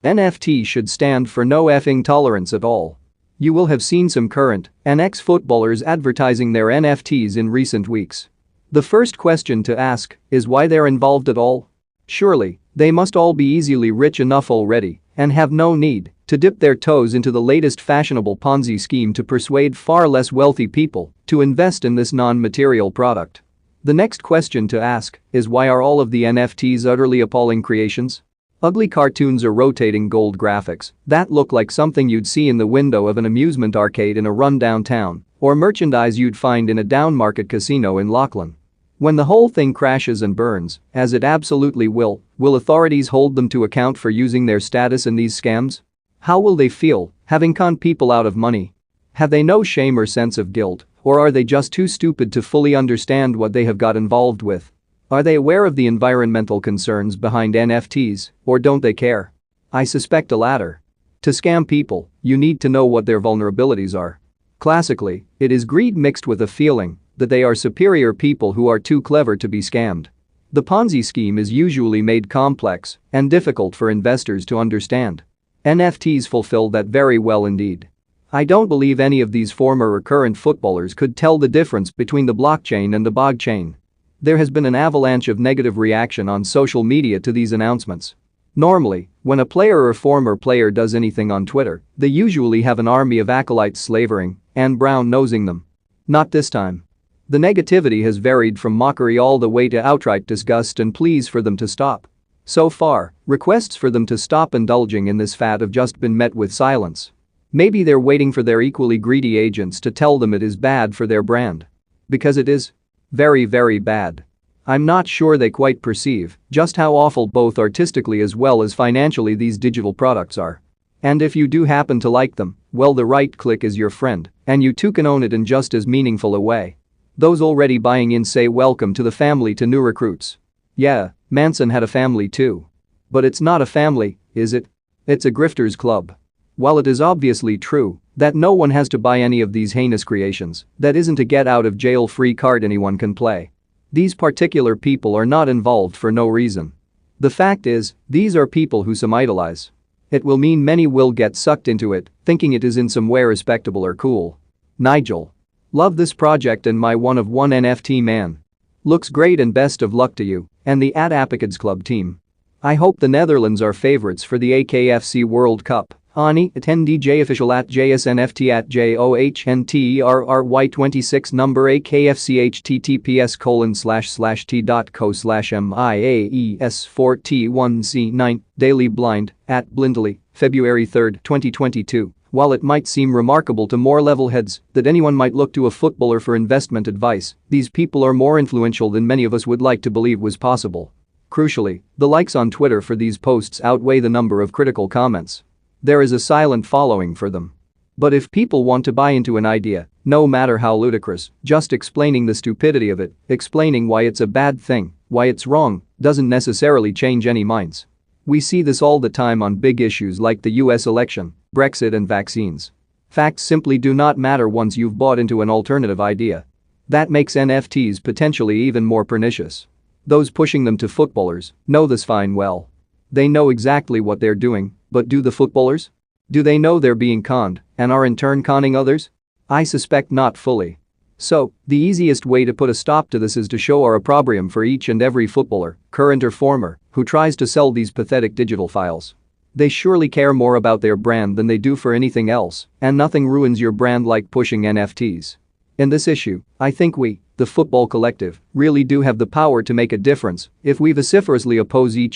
NFT should stand for no effing tolerance at all. You will have seen some current and ex-footballers advertising their NFTs in recent weeks. The first question to ask is why they're involved at all. Surely, they must all be easily rich enough already and have no need to dip their toes into the latest fashionable Ponzi scheme to persuade far less wealthy people to invest in this non-material product. The next question to ask is why are all of the NFTs utterly appalling creations? Ugly cartoons or rotating gold graphics that look like something you'd see in the window of an amusement arcade in a rundown town or merchandise you'd find in a downmarket casino in Lachlan. When the whole thing crashes and burns, as it absolutely will authorities hold them to account for using their status in these scams? How will they feel, having conned people out of money? Have they no shame or sense of guilt, or are they just too stupid to fully understand what they have got involved with? Are they aware of the environmental concerns behind NFTs, or don't they care? I suspect the latter. To scam people, you need to know what their vulnerabilities are. Classically, it is greed mixed with a feeling that they are superior people who are too clever to be scammed. The Ponzi scheme is usually made complex and difficult for investors to understand. NFTs fulfill that very well indeed. I don't believe any of these former or current footballers could tell the difference between the blockchain and the bogchain. There has been an avalanche of negative reaction on social media to these announcements. Normally, when a player or former player does anything on Twitter, they usually have an army of acolytes slavering and brown-nosing them. Not this time. The negativity has varied from mockery all the way to outright disgust and pleas for them to stop. So far, requests for them to stop indulging in this fad have just been met with silence. Maybe they're waiting for their equally greedy agents to tell them it is bad for their brand. Because it is. Very, very bad. I'm not sure they quite perceive just how awful both artistically as well as financially these digital products are. And if you do happen to like them, well, the right click is your friend, and you too can own it in just as meaningful a way. Those already buying in say welcome to the family to new recruits. Yeah, Manson had a family too. But it's not a family, is it? It's a grifter's club. While it is obviously true that no one has to buy any of these heinous creations, that isn't a get-out-of-jail-free card anyone can play. These particular people are not involved for no reason. The fact is, these are people who some idolize. It will mean many will get sucked into it, thinking it is in some way respectable or cool. Nigel. Love this project and my one-of-one NFT man. Looks great and best of luck to you and the @Apocads Club team. I hope the Netherlands are favorites for the AKFC World Cup. Ani, attend DJ official @JSNFT @JOHNTERRY26 number AKFC https://t.co/MIAES4T1C9 Daily Blind @Blindly February 3, 2022. While it might seem remarkable to more level heads that anyone might look to a footballer for investment advice, these people are more influential than many of us would like to believe was possible. Crucially, the likes on Twitter for these posts outweigh the number of critical comments. There is a silent following for them. But if people want to buy into an idea, no matter how ludicrous, just explaining the stupidity of it, explaining why it's a bad thing, why it's wrong, doesn't necessarily change any minds. We see this all the time on big issues like the US election, Brexit and vaccines. Facts simply do not matter once you've bought into an alternative idea. That makes NFTs potentially even more pernicious. Those pushing them to footballers know this fine well. They know exactly what they're doing, but do the footballers? Do they know they're being conned and are in turn conning others? I suspect not fully. So, the easiest way to put a stop to this is to show our opprobrium for each and every footballer, current or former, who tries to sell these pathetic digital files. They surely care more about their brand than they do for anything else, and nothing ruins your brand like pushing NFTs. In this issue, I think we, the football collective, really do have the power to make a difference if we vociferously oppose each